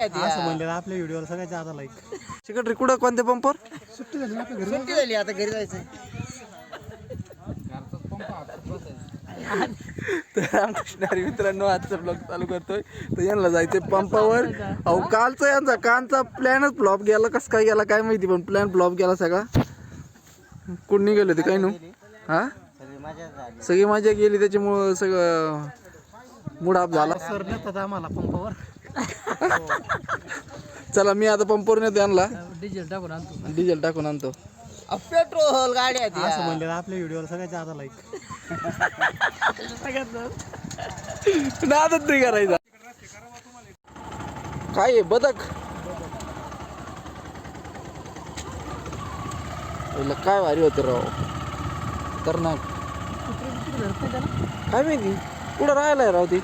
असं म्हणलं आपल्या व्हिडिओला सगळ्यात जादा लाईक. सेक्रेटरी कुठं कोणत्या पंपावर? सुट्टी झाली आता घरी जायचं. तर रामकृष्णारी मित्रांनो आजचा ब्लॉग चालू करतोय. तर यांना जायचंय पंपावर. अहो कालचा यांचा कालचा प्लॅनच फ्लॉप गेला. कसं काय गेला काय माहिती, पण प्लॅन फ्लॉप गेला सगळा. कुठं निघाले होते काय नो हा सगळी मजा गेली, त्याच्यामुळं सगळं मूड ऑफ झाला. सर नेतात आम्हाला पंपावर. चला मी आता पंपावर नेतो यांना, डिझेल टाकून आणतो. पेट्रोल गाडी असं म्हणलं आपल्या व्हिडिओला सगळ्यात जादा लाईक. नादच नाही करायचा. काय आहे बदक? काय भारी होते राव, खतरनाक. काय माहिती कुठं राहिलाय राव ती.